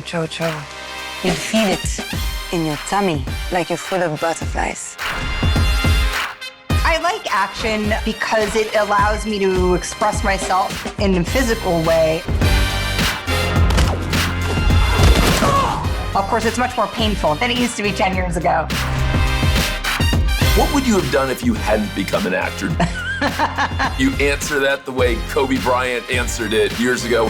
Jojo. You feel it in your tummy, like you're full of butterflies. I like action because it allows me to express myself in a physical way. Of course, it's much more painful than it used to be 10 years ago. What would you have done if you hadn't become an actor? You answer that the way Kobe Bryant answered it years ago.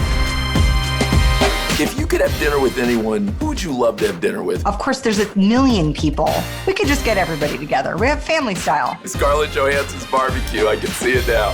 If you could have dinner with anyone, who would you love to have dinner with? Of course, there's a million people. We could just get everybody together. We have family style. Scarlett Johansson's barbecue, I can see it now.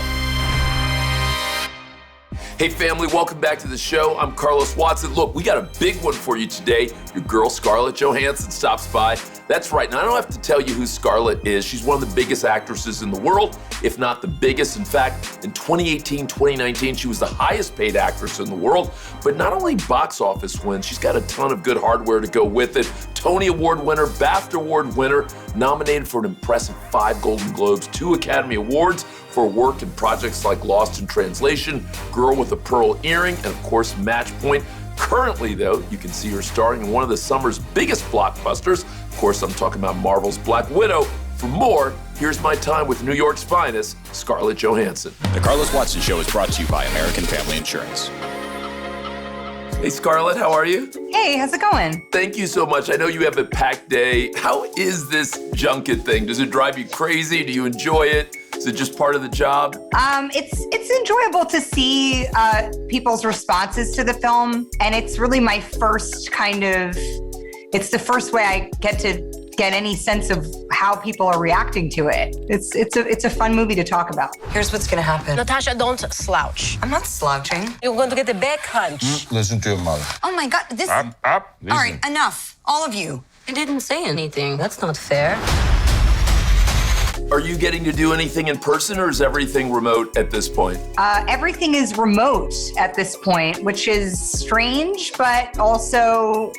Hey family, welcome back to the show. I'm Carlos Watson. Look, we got a big one for you today. Your girl Scarlett Johansson stops by. That's right, and I don't have to tell you who Scarlett is. She's one of the biggest actresses in the world, if not the biggest. In fact, in 2018, 2019, she was the highest paid actress in the world. But not only box office wins, she's got a ton of good hardware to go with it. Tony Award winner, BAFTA Award winner, nominated for an impressive 5 Golden Globes, 2 Academy Awards for work in projects like Lost in Translation, Girl with a Pearl Earring, and of course, Match Point. Currently, though, you can see her starring in one of the summer's biggest blockbusters. Of course, I'm talking about Marvel's Black Widow. For more, here's my time with New York's finest, Scarlett Johansson. The Carlos Watson Show is brought to you by American Family Insurance. Hey, Scarlett, how are you? Hey, how's it going? Thank you so much. I know you have a packed day. How is this junket thing? Does it drive you crazy? Do you enjoy it? Is it just part of the job? It's enjoyable to see people's responses to the film, and it's really my first it's the first way I get to get any sense of how people are reacting to it. It's a fun movie to talk about. Here's what's gonna happen. Natasha, don't slouch. I'm not slouching. You're going to get a back hunch. Listen to your mother. Oh my God, this... Up. All right, enough, all of you. I didn't say anything. That's not fair. Are you getting to do anything in person, or is everything remote at this point? Everything is remote at this point, which is strange, but also,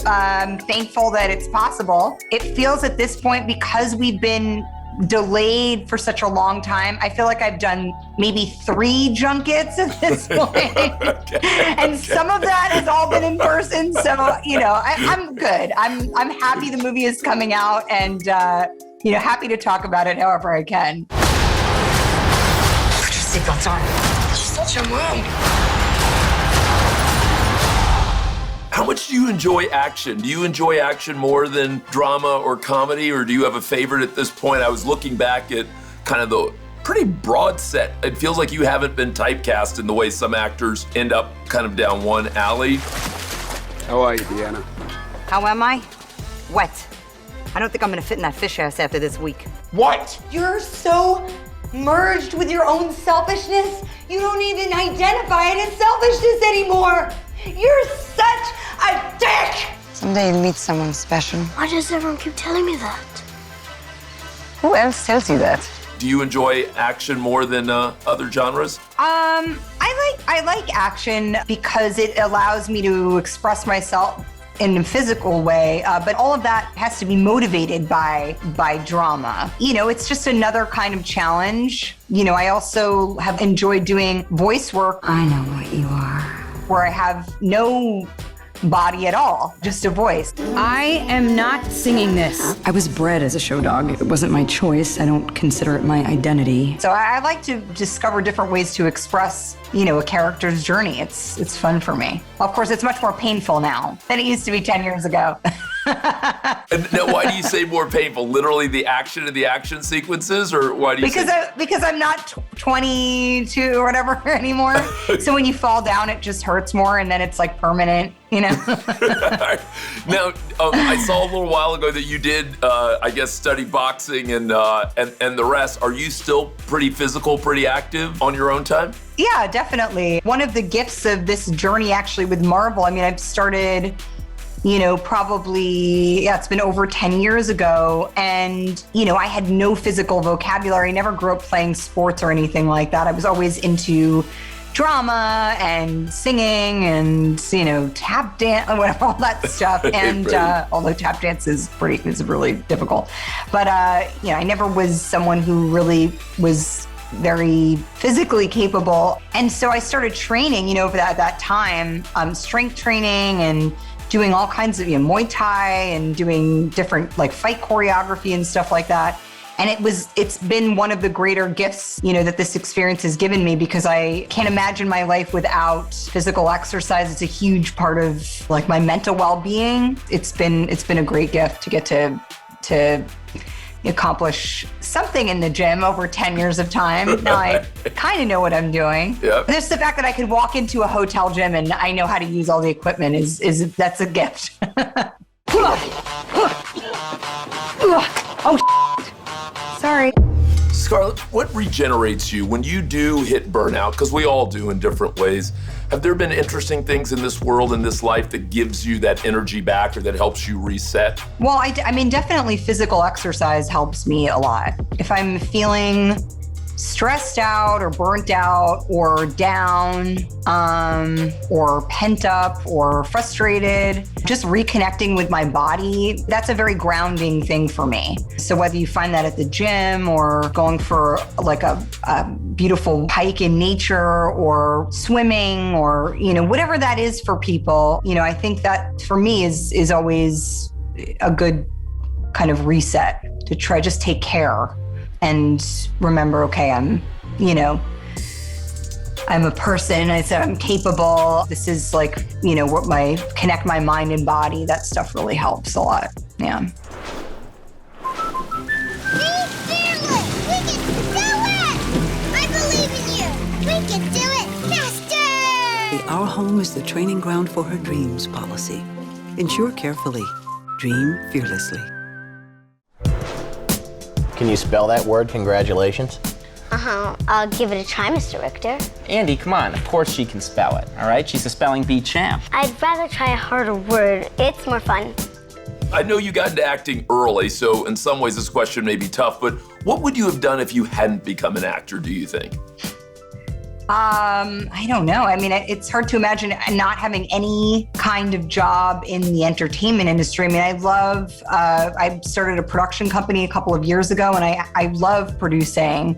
I'm thankful that it's possible. It feels at this point, because we've been delayed for such a long time, I feel like I've done maybe 3 junkets at this point. And some of that has all been in person. So, I'm good. I'm happy the movie is coming out, and happy to talk about it however I can. Put your seatbelts on. She's such a mom. How much do you enjoy action? Do you enjoy action more than drama or comedy, or do you have a favorite at this point? I was looking back at kind of the pretty broad set. It feels like you haven't been typecast in the way some actors end up kind of down one alley. How are you, Deanna? How am I? Wet. I don't think I'm gonna fit in that fish house after this week. What? You're so merged with your own selfishness, you don't even identify it as selfishness anymore. You're such a dick! Someday you'll meet someone special. Why does everyone keep telling me that? Who else tells you that? Do you enjoy action more than other genres? I like action because it allows me to express myself in a physical way, but all of that has to be motivated by drama. It's just another kind of challenge. I also have enjoyed doing voice work. I know what you are. Where I have no body at all, just a voice. I am not singing this. I was bred as a show dog. It wasn't my choice. I don't consider it my identity. So I like to discover different ways to express, a character's journey. It's fun for me. Of course, it's much more painful now than it used to be 10 years ago. And now, why do you say more painful? Literally the action of the action sequences, or why do you because I'm not 22 or whatever anymore. So when you fall down, it just hurts more, and then it's like permanent, Now, I saw a little while ago that you did, study boxing and the rest. Are you still pretty physical, pretty active on your own time? Yeah, definitely. One of the gifts of this journey actually with Marvel, I've started, it's been over 10 years ago. And, I had no physical vocabulary. I never grew up playing sports or anything like that. I was always into drama and singing and, tap dance, whatever, all that stuff. And although tap dance is really difficult. But, I never was someone who really was very physically capable. And so I started training, over that time, strength training and doing all kinds of, Muay Thai and doing different like fight choreography and stuff like that. And it's been one of the greater gifts, that this experience has given me, because I can't imagine my life without physical exercise. It's a huge part of like my mental well-being. It's been a great gift to get to accomplish something in the gym over 10 years of time. Now I kind of know what I'm doing. Yep. Just the fact that I could walk into a hotel gym and I know how to use all the equipment that's a gift. Sorry. Scarlett, what regenerates you when you do hit burnout? Because we all do in different ways. Have there been interesting things in this world, in this life, that gives you that energy back or that helps you reset? Well, I mean, definitely physical exercise helps me a lot. If I'm feeling stressed out or burnt out or down or pent up or frustrated, just reconnecting with my body, that's a very grounding thing for me. So whether you find that at the gym or going for like a beautiful hike in nature or swimming or, whatever that is for people, I think that for me is always a good kind of reset to try just take care and remember, okay, I'm a person. I said I'm capable. This is like, what connect my mind and body. That stuff really helps a lot. Yeah. Be fearless! We can do it! I believe in you! We can do it faster! The Our Home is the training ground for her dreams policy. Insure carefully. Dream fearlessly. Can you spell that word, congratulations? I'll give it a try, Mr. Richter. Andy, come on. Of course she can spell it, all right? She's a spelling bee champ. I'd rather try a harder word. It's more fun. I know you got into acting early, so in some ways this question may be tough, but what would you have done if you hadn't become an actor, do you think? I don't know. I mean, it's hard to imagine not having any kind of job in the entertainment industry. I mean, I started a production company a couple of years ago, and I love producing.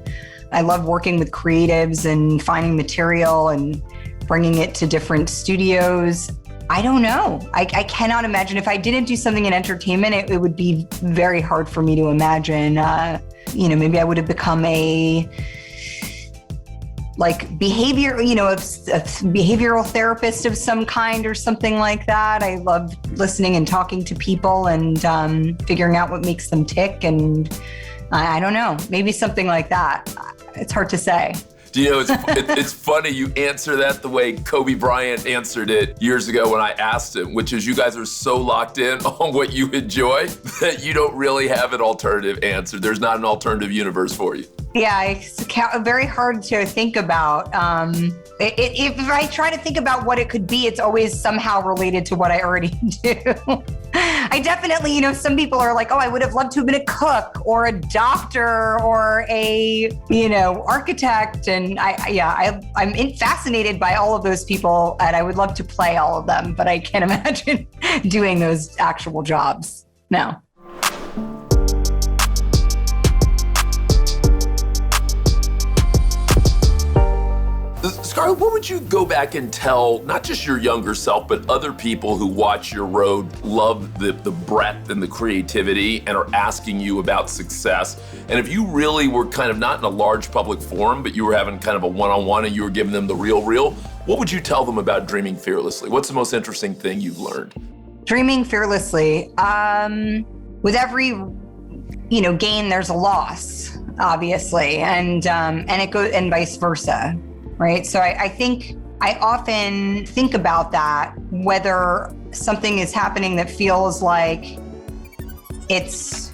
I love working with creatives and finding material and bringing it to different studios. I don't know. I cannot imagine. If I didn't do something in entertainment, it would be very hard for me to imagine. Maybe I would have become a behavioral therapist of some kind or something like that. I love listening and talking to people and figuring out what makes them tick. And I don't know, maybe something like that. It's hard to say. Do you know, it's funny you answer that the way Kobe Bryant answered it years ago when I asked him, which is you guys are so locked in on what you enjoy that you don't really have an alternative answer. There's not an alternative universe for you. Yeah, it's very hard to think about. If I try to think about what it could be, it's always somehow related to what I already do. I definitely, some people are like, oh, I would have loved to have been a cook or a doctor or a, architect. And I'm fascinated by all of those people, and I would love to play all of them, but I can't imagine doing those actual jobs. No. Scarlett, what would you go back and tell, not just your younger self, but other people who watch your road, love the breadth and the creativity and are asking you about success? And if you really were kind of not in a large public forum, but you were having kind of a one-on-one and you were giving them the real, what would you tell them about dreaming fearlessly? What's the most interesting thing you've learned? Dreaming fearlessly. With every, gain, there's a loss, obviously, and it goes, and vice versa. Right. So I think I often think about that, whether something is happening that feels like it's,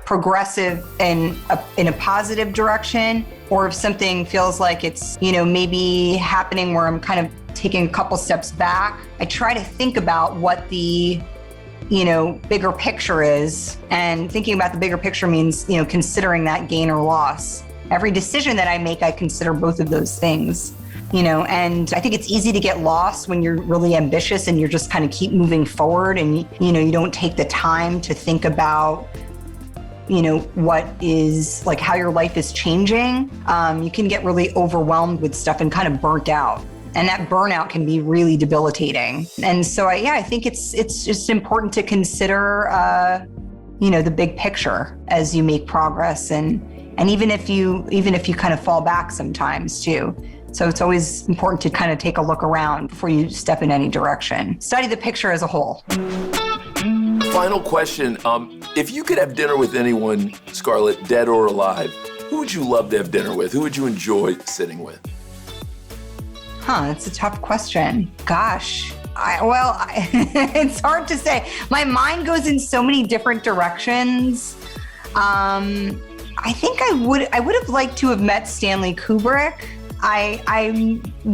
progressive in a positive direction, or if something feels like it's, maybe happening where I'm kind of taking a couple steps back. I try to think about what the, bigger picture is, and thinking about the bigger picture means, considering that gain or loss. Every decision that I make, I consider both of those things, and I think it's easy to get lost when you're really ambitious and you're just kind of keep moving forward and, you don't take the time to think about, what is like how your life is changing, you can get really overwhelmed with stuff and kind of burnt out. And that burnout can be really debilitating. And so I think it's just important to consider, the big picture as you make progress, and even if you kind of fall back sometimes too. So it's always important to kind of take a look around before you step in any direction. Study the picture as a whole. Final question. If you could have dinner with anyone, Scarlett, dead or alive, who would you love to have dinner with? Who would you enjoy sitting with? It's a tough question. Gosh. It's hard to say. My mind goes in so many different directions. I think I would have liked to have met Stanley Kubrick. I've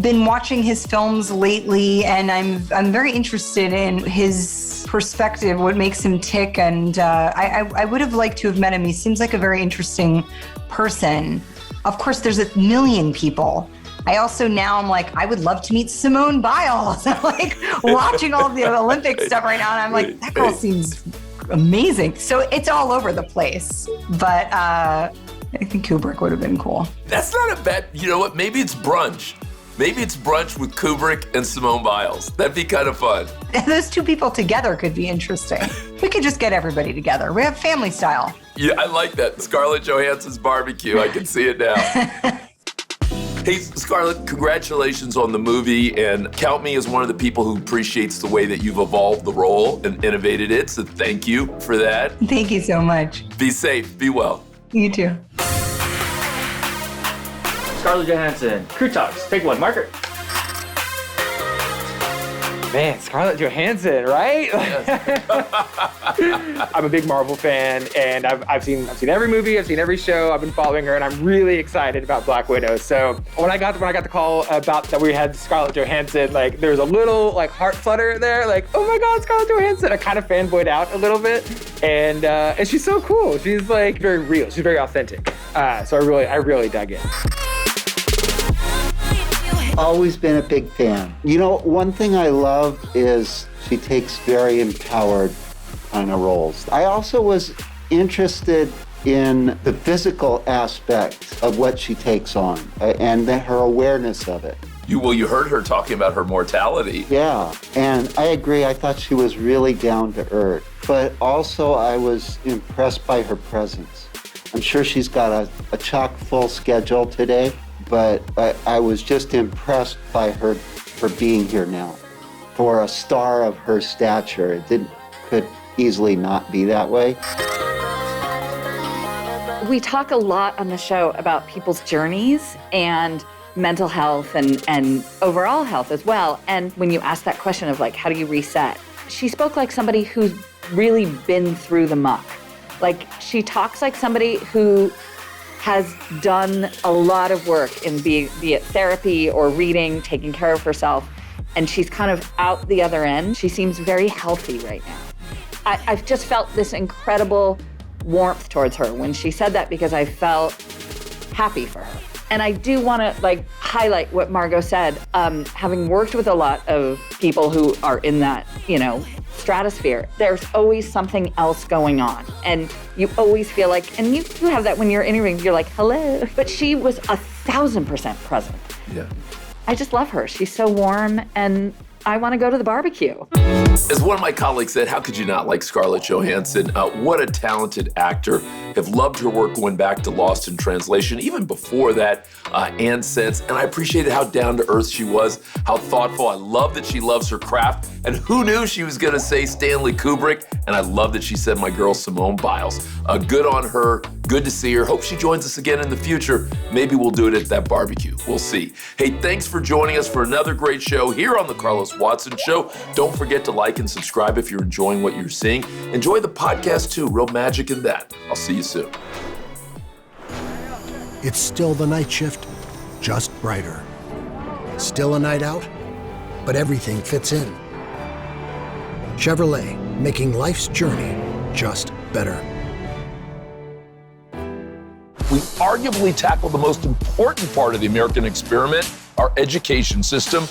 been watching his films lately, and I'm very interested in his perspective, what makes him tick, and I would have liked to have met him. He seems like a very interesting person. Of course, there's a million people. I'm like, I would love to meet Simone Biles. I'm like watching all of the Olympic stuff right now, and I'm like, that girl seems amazing. So it's all over the place, but I think Kubrick would have been cool. That's not a bad, you know what, maybe it's brunch. Maybe it's brunch with Kubrick and Simone Biles. That'd be kind of fun. Those two people together could be interesting. We could just get everybody together. We have family style. Yeah, I like that. Scarlett Johansson's barbecue. I can see it now. Hey, Scarlett, congratulations on the movie, and count me as one of the people who appreciates the way that you've evolved the role and innovated it, so thank you for that. Thank you so much. Be safe, be well. You too. Scarlett Johansson, crew talks, take one, marker. Man, Scarlett Johansson, right? I'm a big Marvel fan, and I've seen every movie, I've seen every show, I've been following her, and I'm really excited about Black Widow. So when I got the call about that we had Scarlett Johansson, like there was a little like heart flutter there, like, oh my God, Scarlett Johansson. I kind of fanboyed out a little bit, and she's so cool. She's like very real. She's very authentic. So I really dug in. Always been a big fan. One thing I love is she takes very empowered kind of roles. I also was interested in the physical aspect of what she takes on and her awareness of it. You heard her talking about her mortality. Yeah, and I agree. I thought she was really down to earth. But also I was impressed by her presence. I'm sure she's got a chock full schedule today, but I was just impressed by her for being here now. For a star of her stature, could easily not be that way. We talk a lot on the show about people's journeys and mental health and overall health as well. And when you ask that question of like, how do you reset? She spoke like somebody who's really been through the muck. Like she talks like somebody who has done a lot of work in be it therapy or reading, taking care of herself, and she's kind of out the other end. She seems very healthy right now. I've just felt this incredible warmth towards her when she said that, because I felt happy for her. And I do want to highlight what Margot said. Having worked with a lot of people who are in that, stratosphere, there's always something else going on. And you always feel like, and you have that when you're interviewing, you're like, hello. But she was 1,000% present. Yeah. I just love her. She's so warm, and I want to go to the barbecue. As one of my colleagues said, how could you not like Scarlett Johansson? What a talented actor. Have loved her work going back to Lost in Translation, even before that and since. And I appreciated how down to earth she was, how thoughtful. I love that she loves her craft. And who knew she was going to say Stanley Kubrick? And I love that she said my girl Simone Biles. Good on her. Good to see her. Hope she joins us again in the future. Maybe we'll do it at that barbecue. We'll see. Hey, thanks for joining us for another great show here on The Carlos Watson Show. Don't forget to like and subscribe if you're enjoying what you're seeing. Enjoy the podcast too. Real magic in that. I'll see you soon. It's still the night shift, just brighter. Still a night out, but everything fits in. Chevrolet, making life's journey just better. We arguably tackled the most important part of the American experiment, our education system.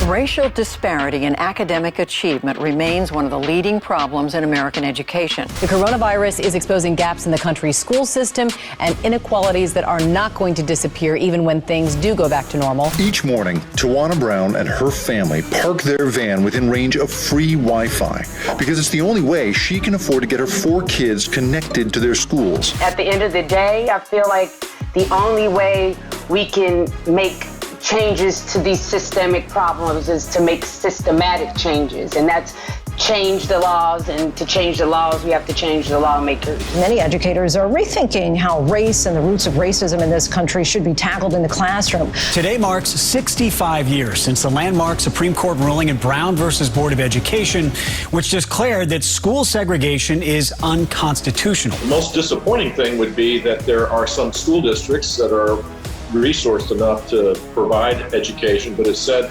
Racial disparity in academic achievement remains one of the leading problems in American education. The coronavirus is exposing gaps in the country's school system and inequalities that are not going to disappear even when things do go back to normal. Each morning, Tawana Brown and her family park their van within range of free Wi-Fi because it's the only way she can afford to get her 4 kids connected to their schools. At the end of the day, I feel like the only way we can make changes to these systemic problems is to make systematic changes, and that's change the laws, and to change the laws, we have to change the lawmakers. Many educators are rethinking how race and the roots of racism in this country should be tackled in the classroom. Today marks 65 years since the landmark Supreme Court ruling in Brown versus Board of Education, which declared that school segregation is unconstitutional. The most disappointing thing would be that there are some school districts that are resourced enough to provide education, but it's said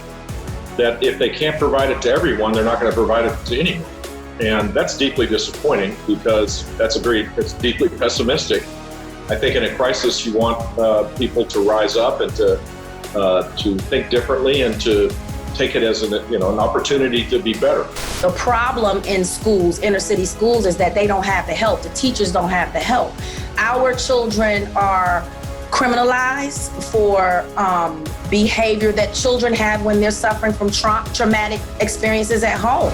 that if they can't provide it to everyone, they're not going to provide it to anyone. And that's deeply disappointing because it's deeply pessimistic. I think in a crisis, you want people to rise up and to think differently and to take it as an opportunity to be better. The problem in schools, inner city schools, is that they don't have the help. The teachers don't have the help. Our children are criminalized for behavior that children have when they're suffering from traumatic experiences at home.